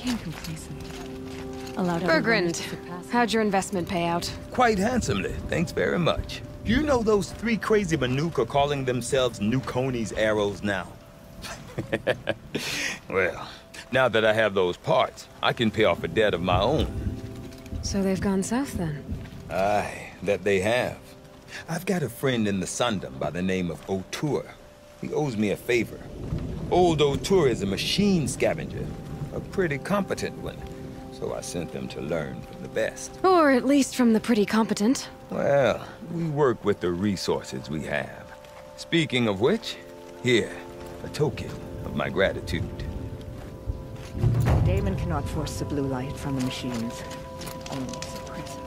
became complacent. Allowed Bergrand, how'd your investment pay out? Quite handsomely, thanks very much. Do you know those three crazy Manuke are calling themselves Nukoni's arrows now? Well, now that I have those parts, I can pay off a debt of my own. So they've gone south then? Aye, that they have. I've got a friend in the Sundom by the name of O'Toole. He owes me a favor. Old O'Toole is a machine scavenger, a pretty competent one. So I sent them to learn from the best. Or at least from the pretty competent. Well, we work with the resources we have. Speaking of which, here, a token of my gratitude. Daemon cannot force the blue light from the machines. Only suppress it.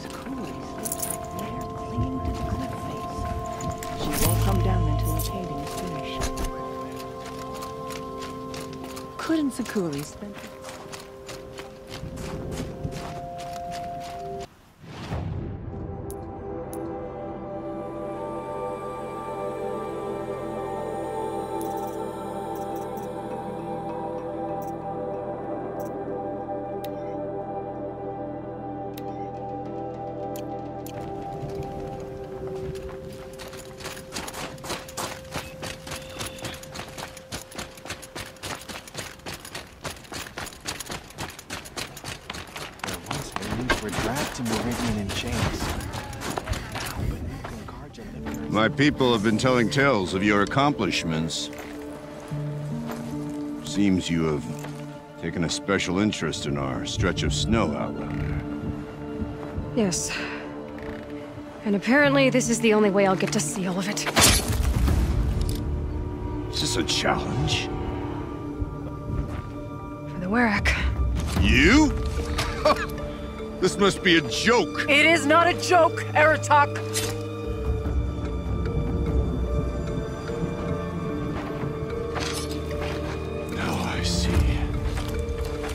Sakuri slips like there, clinging to the cliff face. She won't come down until the painting is finished. Couldn't Sakuri spend it? My people have been telling tales of your accomplishments. Seems you have taken a special interest in our stretch of snow, Outlander. Yes. And apparently this is the only way I'll get to see all of it. Is this a challenge? For the Warrack. You? This must be a joke! It is not a joke, Aratak!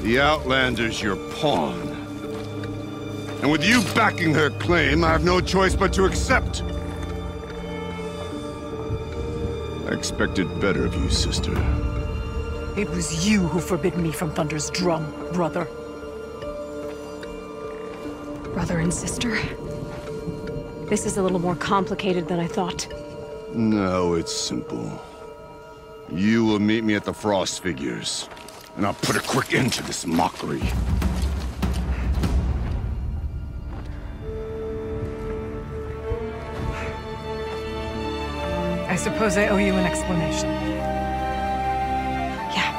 The Outlander's your pawn. And with you backing her claim, I have no choice but to accept. I expected better of you, sister. It was you who forbid me from Thunder's drum, brother. Brother and sister? This is a little more complicated than I thought. No, it's simple. You will meet me at the Frost Figures. And I'll put a quick end to this mockery. I suppose I owe you an explanation. Yeah.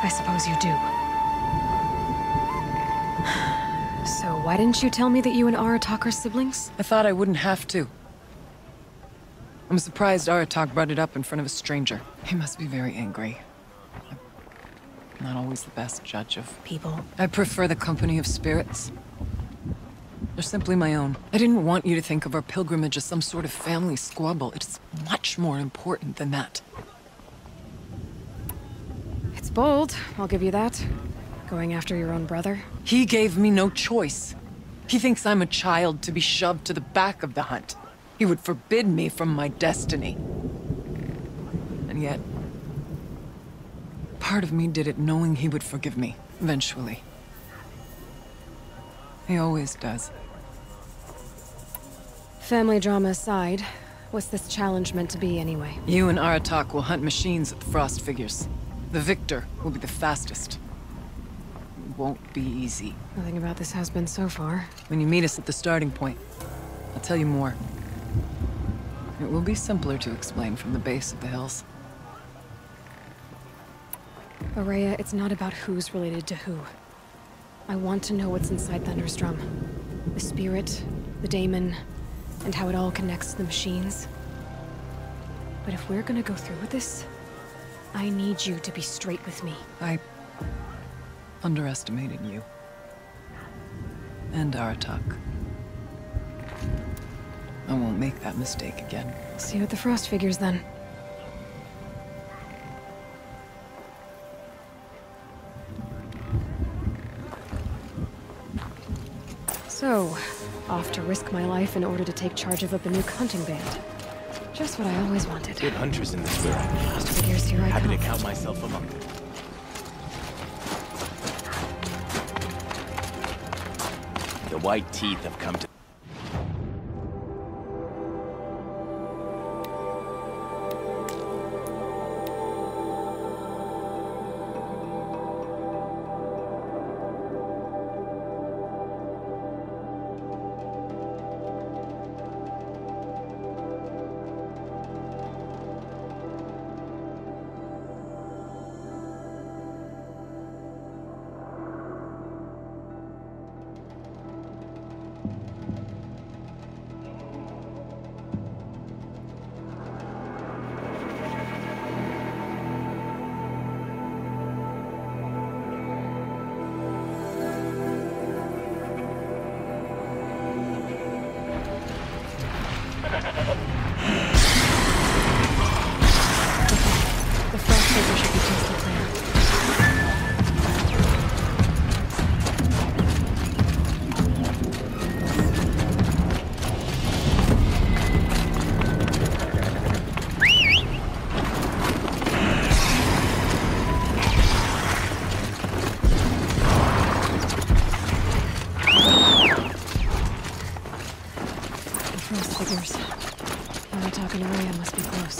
I suppose you do. So why didn't you tell me that you and Aratak are siblings? I thought I wouldn't have to. I'm surprised Aratak brought it up in front of a stranger. He must be very angry. I'm not always the best judge of people. I prefer the company of spirits. They're simply my own. I didn't want you to think of our pilgrimage as some sort of family squabble. It's much more important than that. It's bold, I'll give you that. Going after your own brother. He gave me no choice. He thinks I'm a child to be shoved to the back of the hunt. He would forbid me from my destiny. And yet, part of me did it knowing he would forgive me, eventually. He always does. Family drama aside, what's this challenge meant to be anyway? You and Aratak will hunt machines at the Frost Figures. The victor will be the fastest. It won't be easy. Nothing about this has been so far. When you meet us at the starting point, I'll tell you more. It will be simpler to explain from the base of the hills. Ourea, it's not about who's related to who. I want to know what's inside Thunder's drum. The spirit, the daemon, and how it all connects to the machines. But if we're gonna go through with this, I need you to be straight with me. I underestimated you. And Aratak. I won't make that mistake again. See you at the Frost Figures, then. So, off to risk my life in order to take charge of a Banuk hunting band. Just what I always wanted. Good hunters in this clearing. Frost figures, here I Happy come. to count myself among them. The white teeth have come to... The frost figure should be close to clear. The frost figures. Aratak and Araya must be close.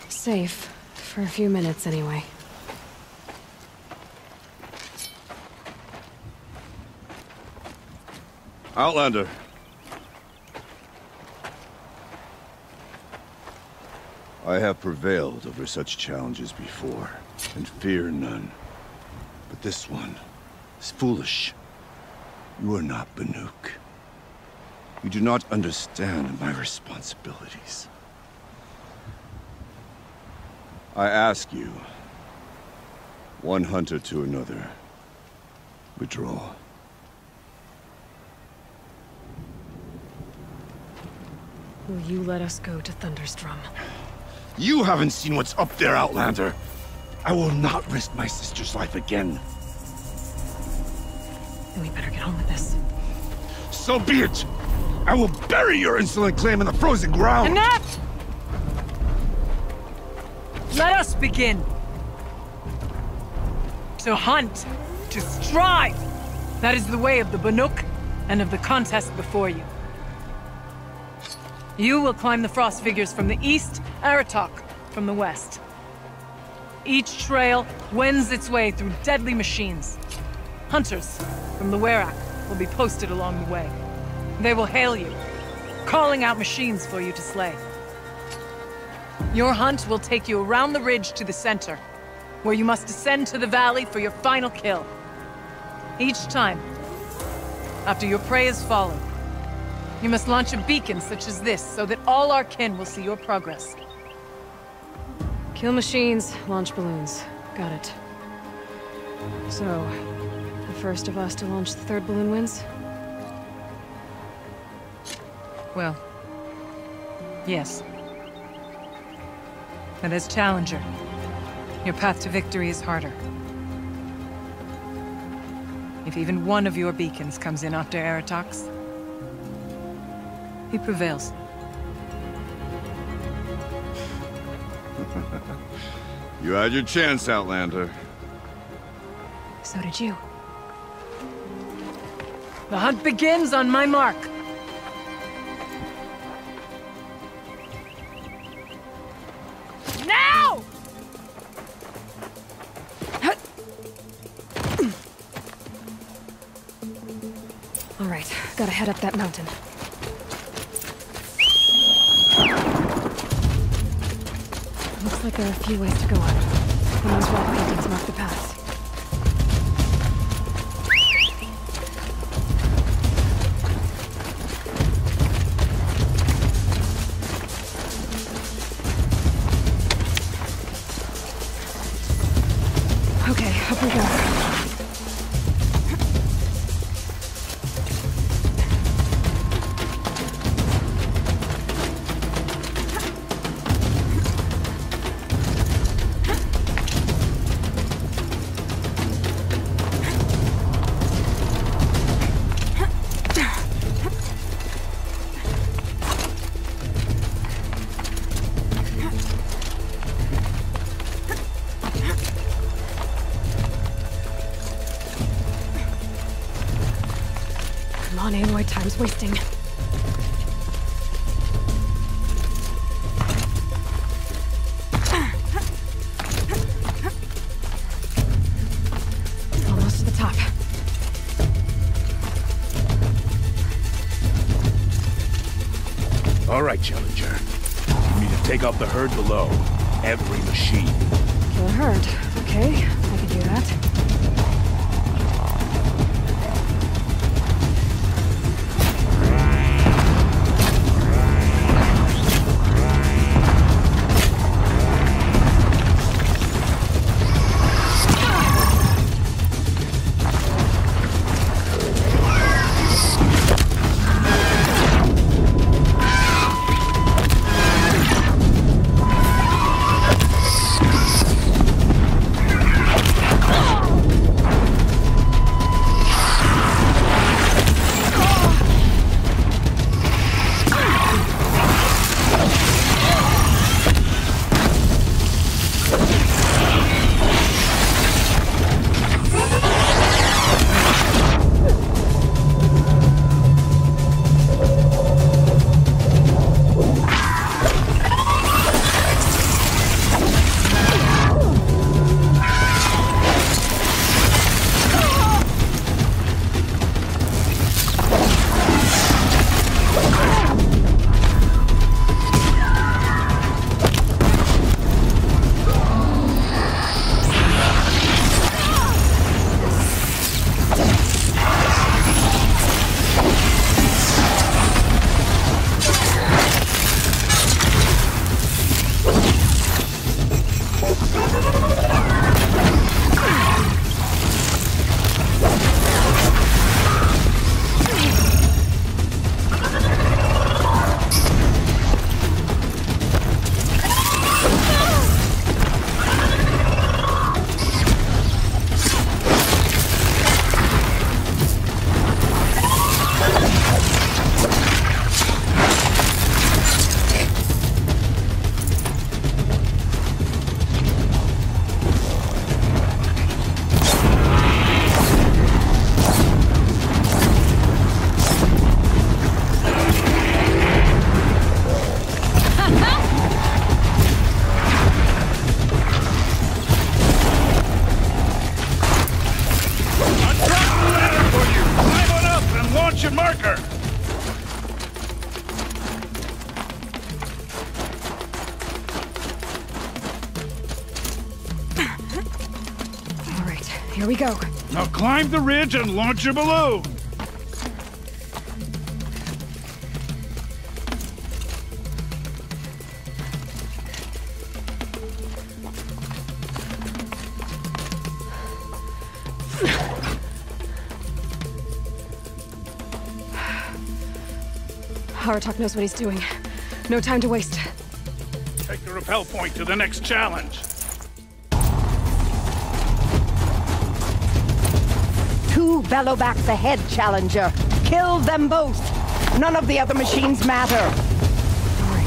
Safe. For a few minutes, anyway. Outlander. I have prevailed over such challenges before, and fear none. But this one is foolish. You are not Banuk. You do not understand my responsibilities. I ask you, one hunter to another, withdraw. Will you let us go to Thunderstrom? You haven't seen what's up there, Outlander. I will not risk my sister's life again. Then we better get on with this. So be it! I will bury your insolent claim in the frozen ground! Enough! Let us begin! To hunt, to strive! That is the way of the Banuk and of the contest before you. You will climb the frost figures from the east, Aratak from the west. Each trail wends its way through deadly machines. Hunters from the Werak will be posted along the way. They will hail you, calling out machines for you to slay. Your hunt will take you around the ridge to the center, where you must descend to the valley for your final kill. Each time, after your prey is fallen, you must launch a beacon such as this so that all our kin will see your progress. Kill machines, launch balloons. Got it. So, the first of us to launch the third balloon wins? Well, yes. But as Challenger, your path to victory is harder. If even one of your beacons comes in after Aratak's, he prevails. You had your chance, Outlander. So did you. The hunt begins on my mark. Now! All right, gotta head up that mountain. Looks like there are a few ways to go up. And those rock paintings mark the path. Okay, up we go. on, Aloy, time's wasting. Almost to the top. All right, Challenger. You need to take out the herd below. Every machine. Kill a herd. Okay, I can do that. Here we go. Now climb the ridge and launch your balloon. Aratak knows what he's doing. No time to waste. Take the rappel point to the next challenge. Two Bellowbacks ahead, Challenger. Kill them both. None of the other machines matter. All right,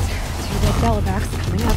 2 dead Bellowbacks coming up.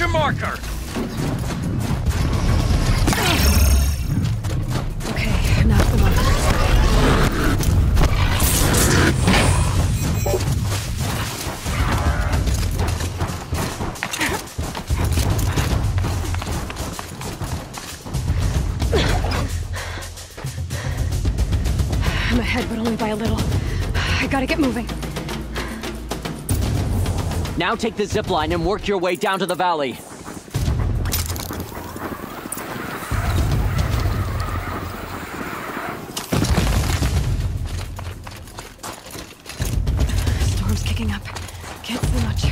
your marker! Okay, now the markers. I'm ahead, but only by a little. I gotta get moving. Now take the zip line and work your way down to the valley. Storm's kicking up. Can't see much.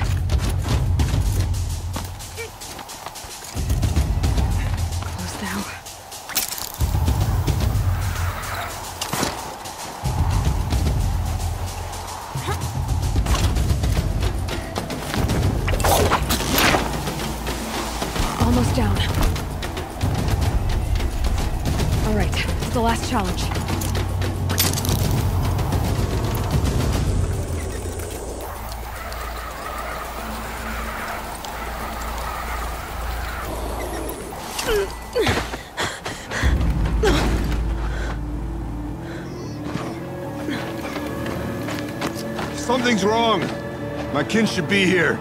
Close now. Almost down. All right, it's the last challenge. Something's wrong. My kin should be here,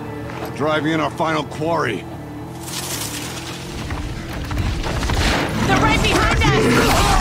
driving in our final quarry. They're right behind us!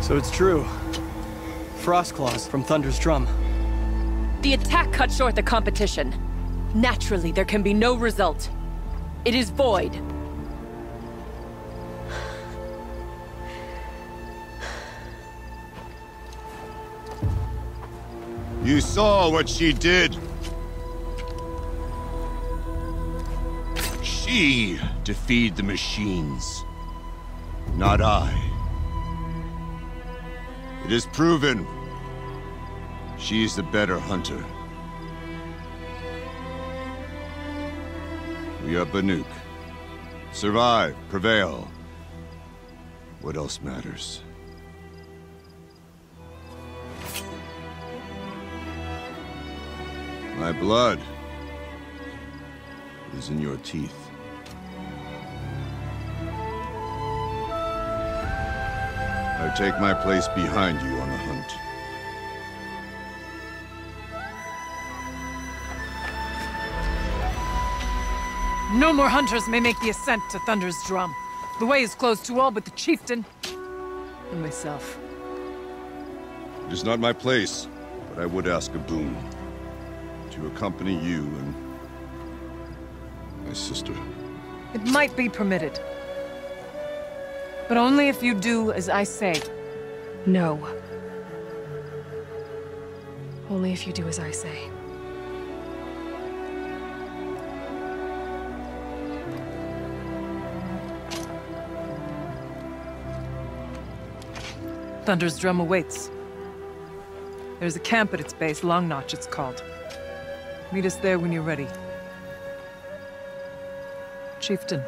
So it's true. Frostclaws from Thunder's drum. The attack cut short the competition. Naturally, there can be no result. It is void. You saw what she did. She defeated the machines, not I. It is proven. She is the better hunter. We are Banuk. Survive, prevail. What else matters? My blood is in your teeth. I take my place behind you on the hunt. No more hunters may make the ascent to Thunder's drum. The way is closed to all but the chieftain and myself. It is not my place, but I would ask a boon. To accompany you and my sister. It might be permitted. But only if you do as I say. No. Only if you do as I say. Thunder's drum awaits. There's a camp at its base, Long Notch it's called. Meet us there when you're ready. Chieftain.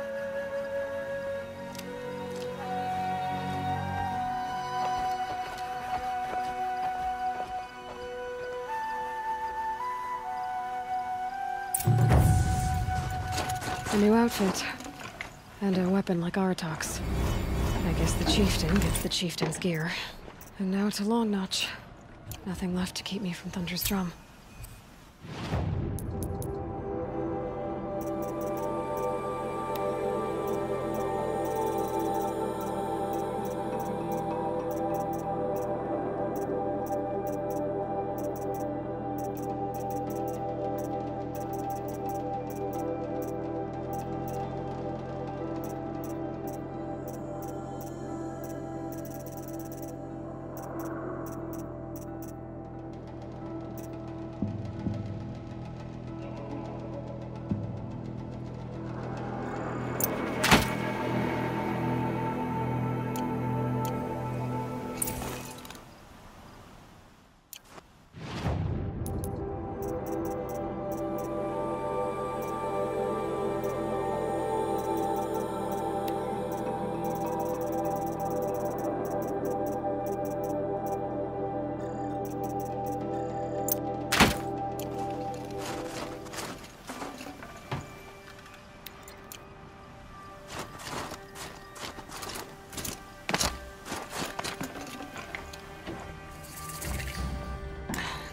A new outfit. And a weapon like Aratok's. I guess the chieftain gets the chieftain's gear. And now to Long Notch. Nothing left to keep me from Thunder's drum.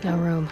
No room.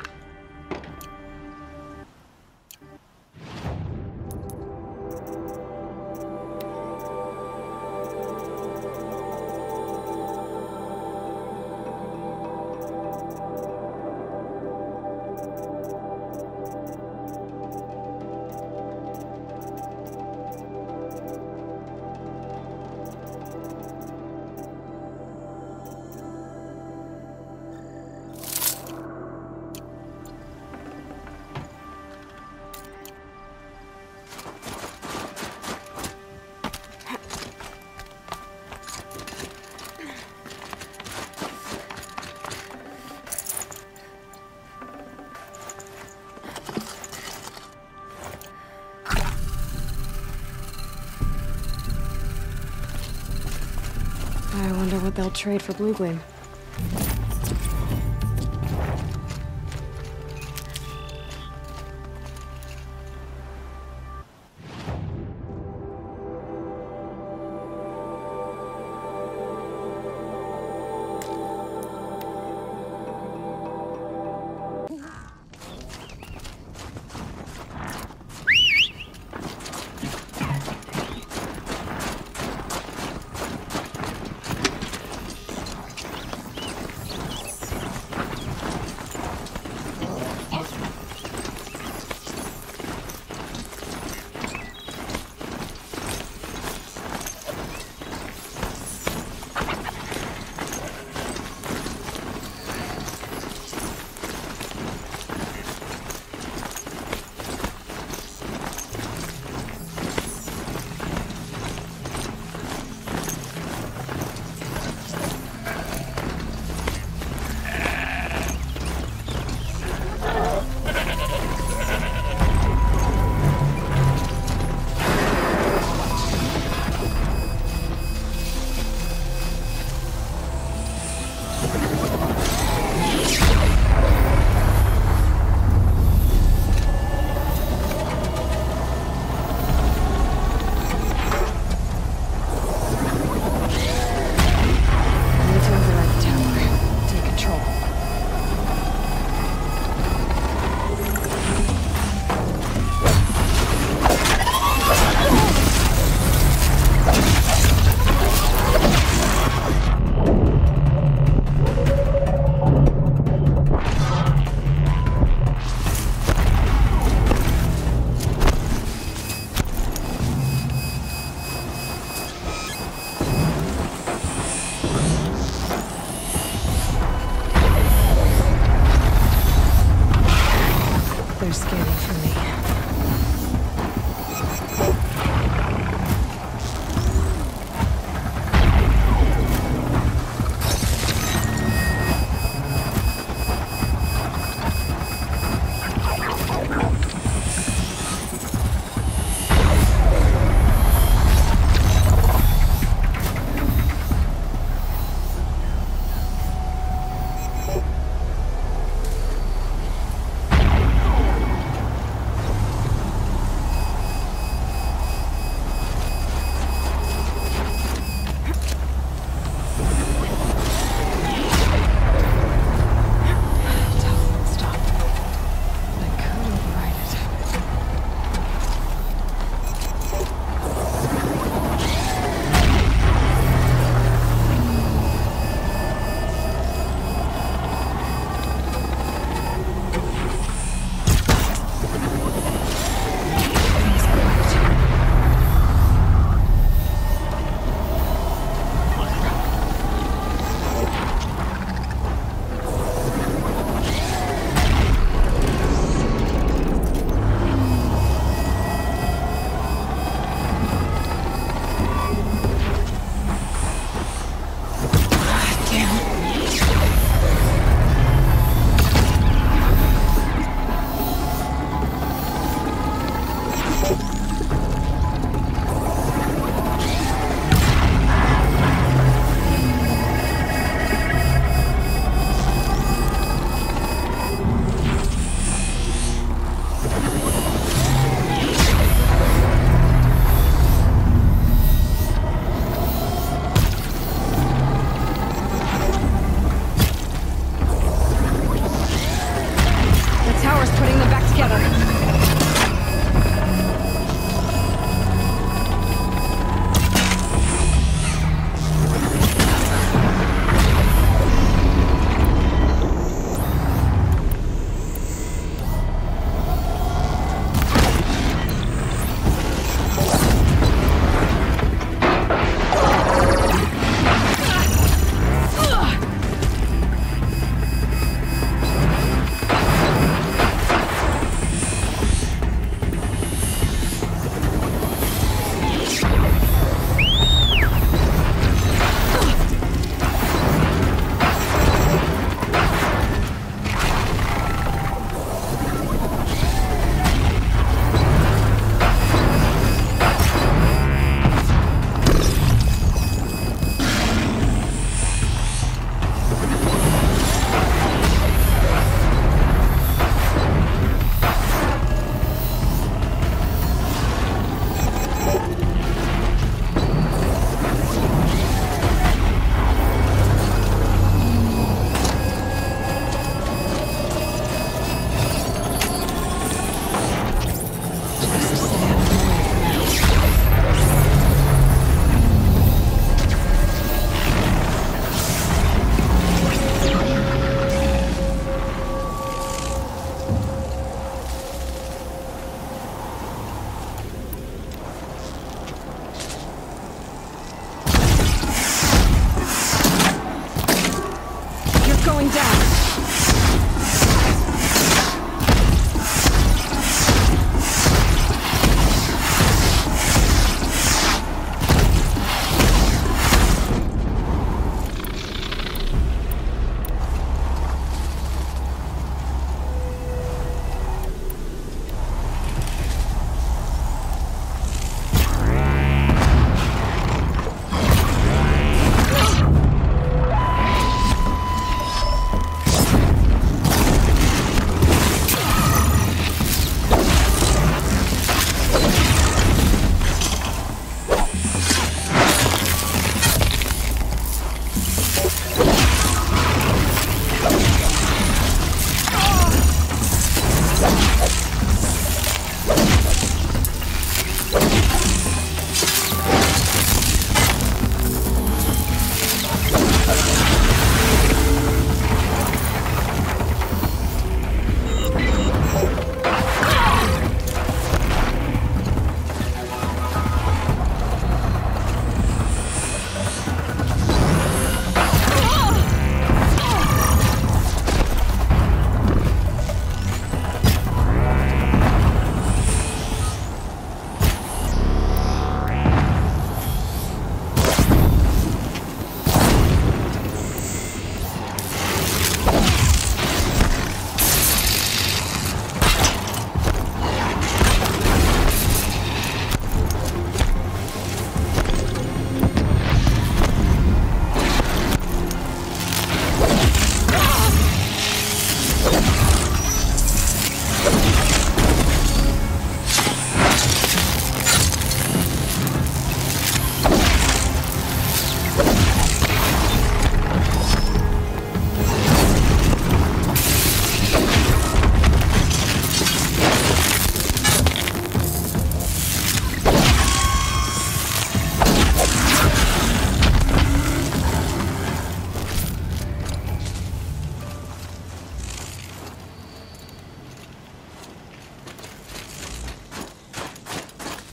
I wonder what they'll trade for Bluegleam.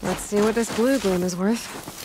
Let's see what this blue gleam is worth.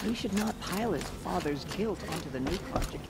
He should not pile his father's guilt onto the new project.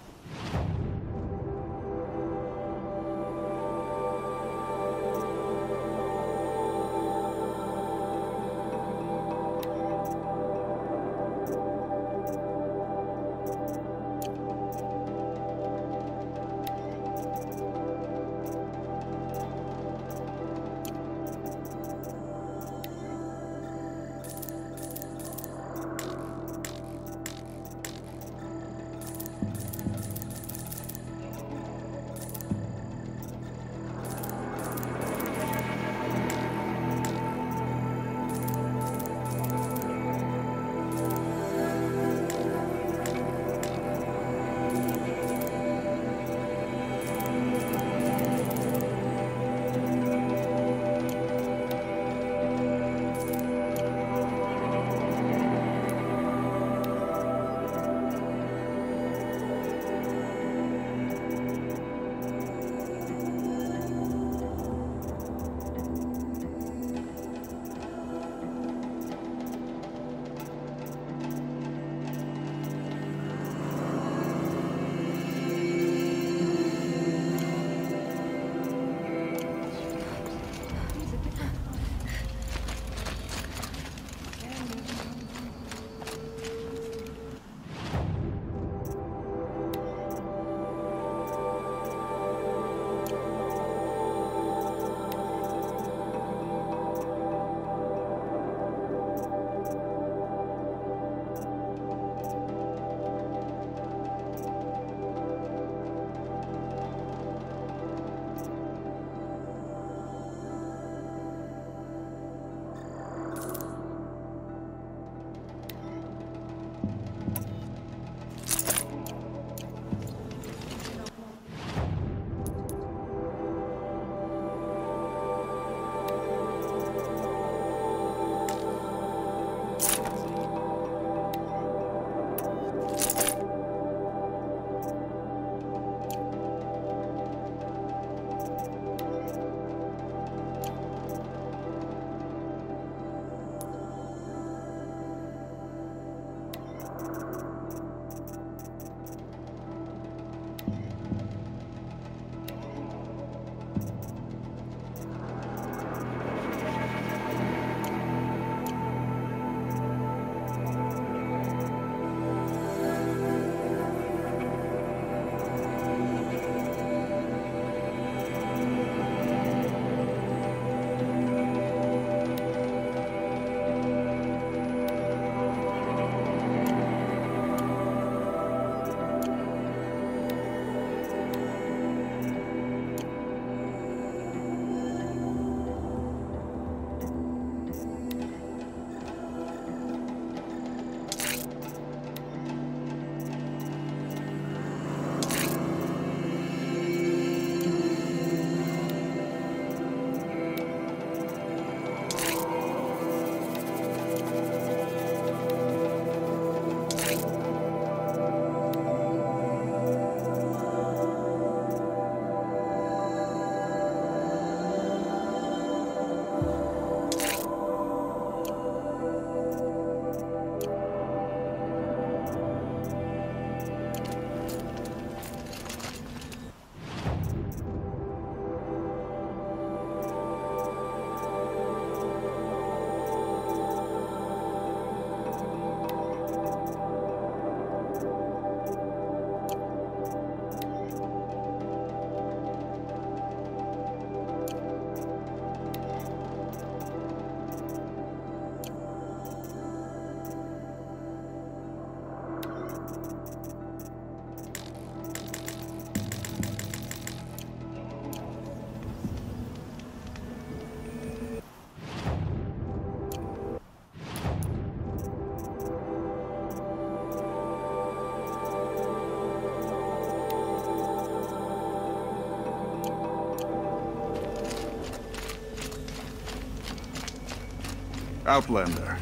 Outlander.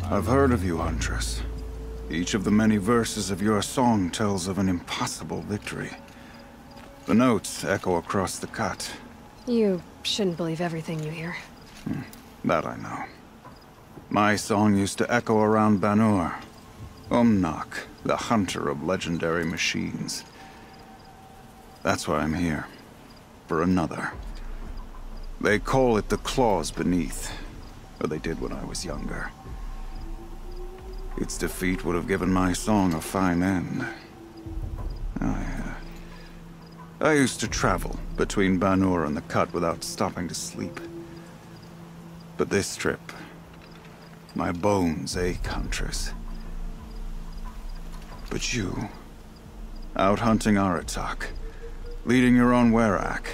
I've heard of you, Huntress. Each of the many verses of your song tells of an impossible victory. The notes echo across the cut. You shouldn't believe everything you hear. That I know. My song used to echo around Banur. Umnak, the hunter of legendary machines. That's why I'm here. For another. They call it the Claws Beneath. Or they did when I was younger. Its defeat would have given my song a fine end. I used to travel between Banur and the Cut without stopping to sleep. But this trip, my bones ache, Huntress. But you, out hunting Aratak, leading your own Werak.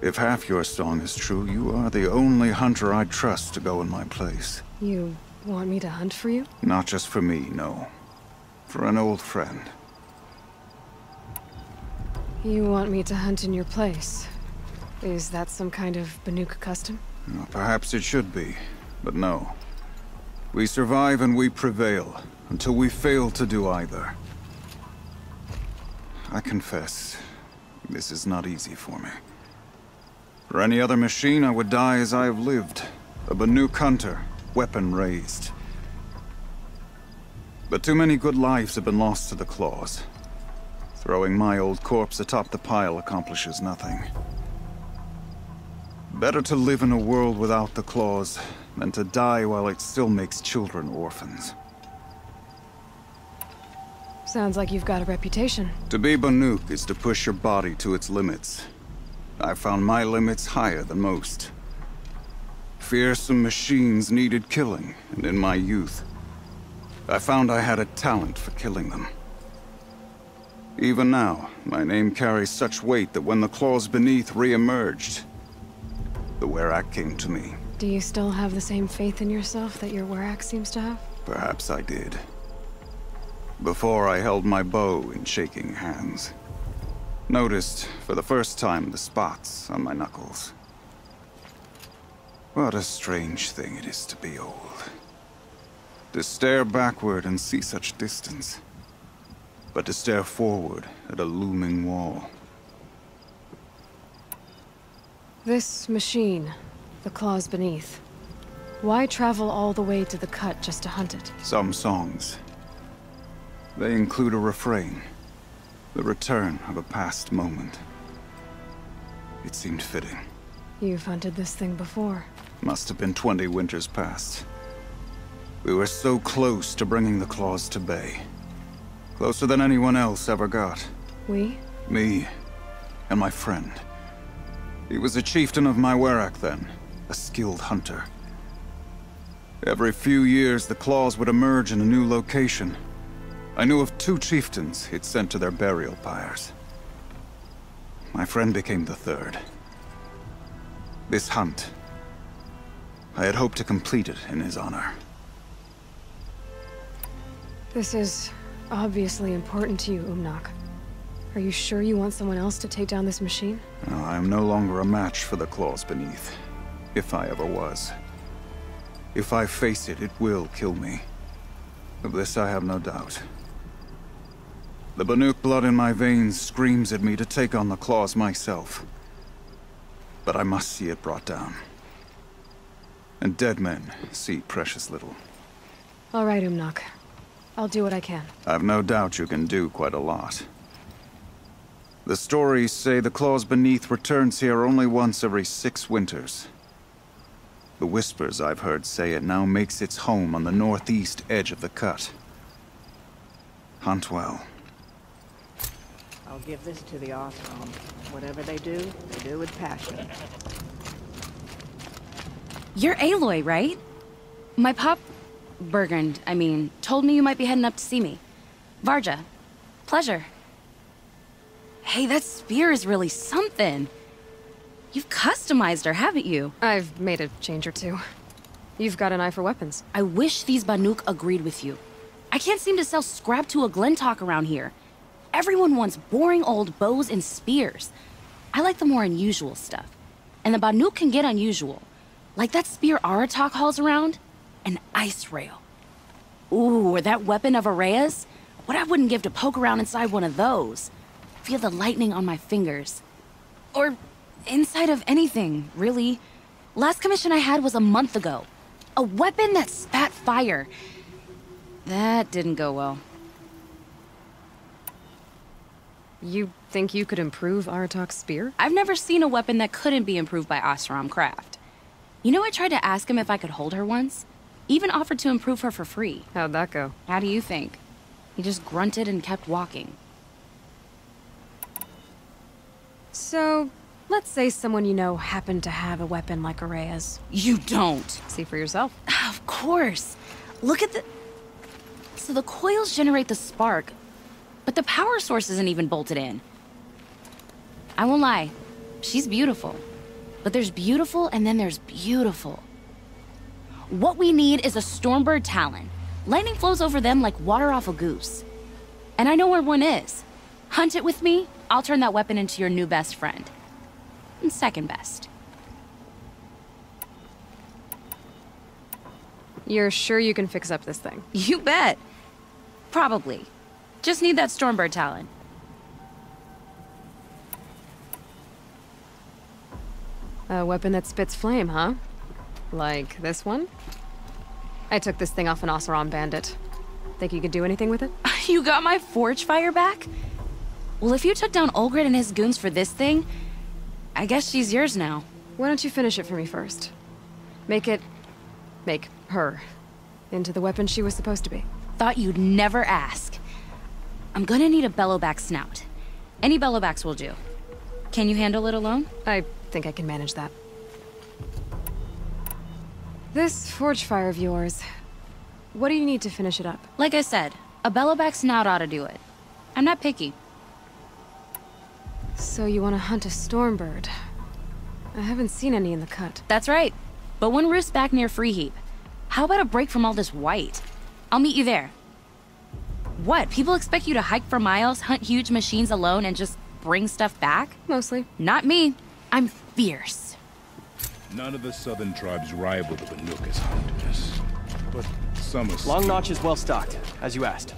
If half your song is true, you are the only hunter I'd trust to go in my place. You want me to hunt for you? Not just for me, no. For an old friend. You want me to hunt in your place? Is that some kind of Banuk custom? Well, perhaps it should be, but no. We survive and we prevail, until we fail to do either. I confess, this is not easy for me. For any other machine, I would die as I have lived. A Banuk hunter, weapon raised. But too many good lives have been lost to the Claws. Throwing my old corpse atop the pile accomplishes nothing. Better to live in a world without the Claws than to die while it still makes children orphans. Sounds like you've got a reputation. To be Banuk is to push your body to its limits. I found my limits higher than most. Fearsome machines needed killing, and in my youth, I found I had a talent for killing them. Even now, my name carries such weight that when the Claws Beneath re-emerged, the Werak came to me. Do you still have the same faith in yourself that your Werak seems to have? Perhaps I did. Before I held my bow in shaking hands. Noticed, for the first time, the spots on my knuckles. What a strange thing it is to be old. To stare backward and see such distance. But to stare forward at a looming wall. This machine, the Claws Beneath. Why travel all the way to the Cut just to hunt it? Some songs. They include a refrain. The return of a past moment. It seemed fitting. You've hunted this thing before. Must have been 20 winters past. We were so close to bringing the Claws to bay. Closer than anyone else ever got. We? Me, and my friend. He was a chieftain of my Werak then, a skilled hunter. Every few years, the Claws would emerge in a new location. I knew of 2 chieftains he'd sent to their burial pyres. My friend became the 3rd. This hunt, I had hoped to complete it in his honor. This is obviously important to you, Umnak. Are you sure you want someone else to take down this machine? No, I am no longer a match for the Claws Beneath, if I ever was. If I face it, it will kill me. Of this I have no doubt. The Banuk blood in my veins screams at me to take on the Claws myself. But I must see it brought down. And dead men see precious little. All right, Umnak. I'll do what I can. I've no doubt you can do quite a lot. The stories say the Claws Beneath returns here only once every 6 winters. The whispers I've heard say it now makes its home on the northeast edge of the Cut. Hunt well. I'll give this to the Archon. Whatever they do with passion. You're Aloy, right? My pop... Bergund, I mean, told me you might be heading up to see me. Varja. Pleasure. Hey, that spear is really something. You've customized her, haven't you? I've made a change or 2. You've got an eye for weapons. I wish these Banuk agreed with you. I can't seem to sell scrap to a Glentalk around here. Everyone wants boring old bows and spears. I like the more unusual stuff. And the Banuk can get unusual. Like that spear Aratak hauls around? An ice rail. Ooh, or that weapon of Araya's? What I wouldn't give to poke around inside one of those. Feel the lightning on my fingers. Or inside of anything, really. Last commission I had was a month ago. A weapon that spat fire. That didn't go well. You think you could improve Aratak's spear? I've never seen a weapon that couldn't be improved by Oseram Craft. You know, I tried to ask him if I could hold her once. Even offered to improve her for free. How'd that go? How do you think? He just grunted and kept walking. So, let's say someone you know happened to have a weapon like Araya's. You don't. See for yourself. Of course. Look at the... So the coils generate the spark, but the power source isn't even bolted in. I won't lie. She's beautiful. But there's beautiful and then there's beautiful. What we need is a Stormbird Talon. Lightning flows over them like water off a goose. And I know where one is. Hunt it with me, I'll turn that weapon into your new best friend. And second best. You're sure you can fix up this thing? You bet. Probably. Just need that Stormbird Talon. A weapon that spits flame, huh? Like this one? I took this thing off an Oseram bandit. Think you could do anything with it? You got my forge fire back? Well, if you took down Olgrid and his goons for this thing, I guess she's yours now. Why don't you finish it for me first? Make her into the weapon she was supposed to be. Thought you'd never ask. I'm gonna need a bellowback snout. Any bellowbacks will do. Can you handle it alone? I think I can manage that. This forge fire of yours, what do you need to finish it up? Like I said, a bellowback snout ought to do it. I'm not picky. So you want to hunt a Stormbird? I haven't seen any in the cut. That's right. But one roosts back near Freeheap. How about a break from all this white? I'll meet you there. What? People expect you to hike for miles, hunt huge machines alone, and just bring stuff back? Mostly. Not me. I'm fierce. None of the southern tribes rival the Banuk as hunters. But some are... Long Notch is well stocked, as you asked.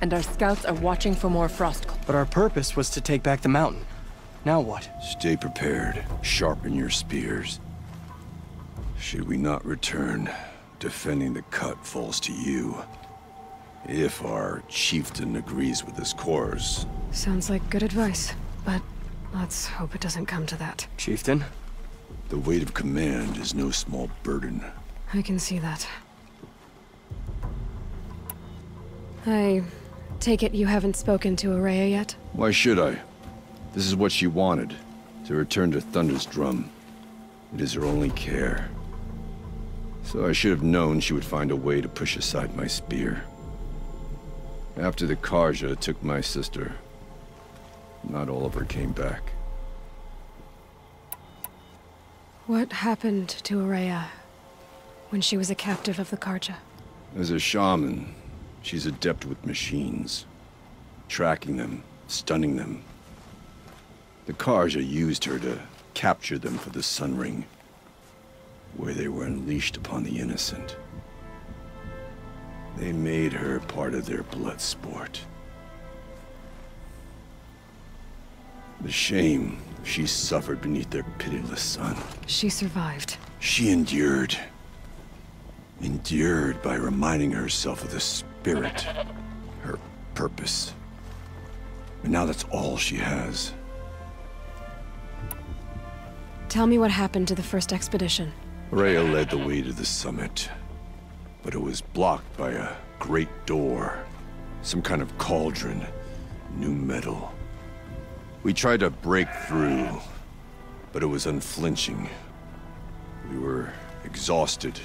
And our scouts are watching for more frost. But our purpose was to take back the mountain. Now what? Stay prepared. Sharpen your spears. Should we not return, defending the cut falls to you. If our chieftain agrees with this course. Sounds like good advice, but let's hope it doesn't come to that. Chieftain? The weight of command is no small burden. I can see that. I take it you haven't spoken to Araya yet? Why should I? This is what she wanted, to return to Thunder's Drum. It is her only care. So I should have known she would find a way to push aside my spear. After the Carja took my sister, not all of her came back. What happened to Araya when she was a captive of the Carja? As a shaman, she's adept with machines. Tracking them, stunning them. The Carja used her to capture them for the Sun Ring, where they were unleashed upon the innocent. They made her part of their blood sport. The shame she suffered beneath their pitiless sun. She survived. She endured. Endured by reminding herself of the spirit, her purpose. And now that's all she has. Tell me what happened to the first expedition. Rhea led the way to the summit, but it was blocked by a great door. Some kind of cauldron, new metal. We tried to break through, but it was unflinching. We were exhausted,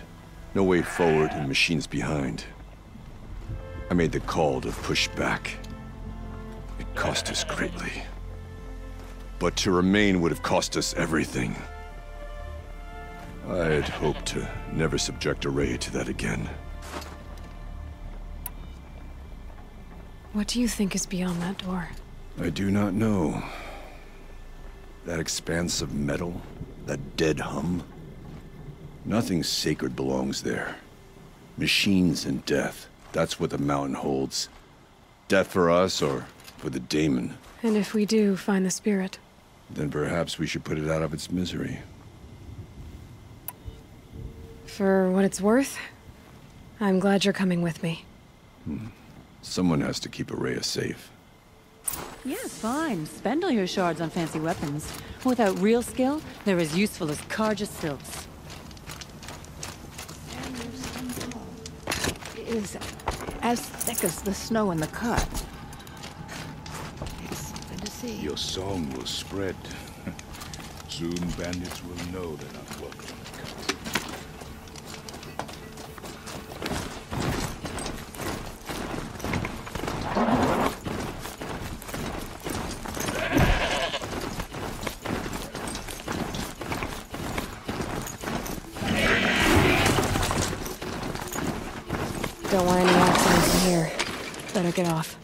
no way forward and machines behind. I made the call to push back. It cost us greatly. But to remain would have cost us everything. I had hoped to never subject Araya to that again. What do you think is beyond that door? I do not know. That expanse of metal, that dead hum. Nothing sacred belongs there. Machines and death. That's what the mountain holds. Death for us or for the daemon. And if we do find the spirit? Then perhaps we should put it out of its misery. For what it's worth, I'm glad you're coming with me. Someone has to keep Ourea safe. Yes, fine. Spend all your shards on fancy weapons. Without real skill, they're as useful as Carja silks. It is as thick as the snow in the cut. It's good to see. Your song will spread. Soon bandits will know that I'm welcome in the cut. Don't want any accidents in here. Better get off.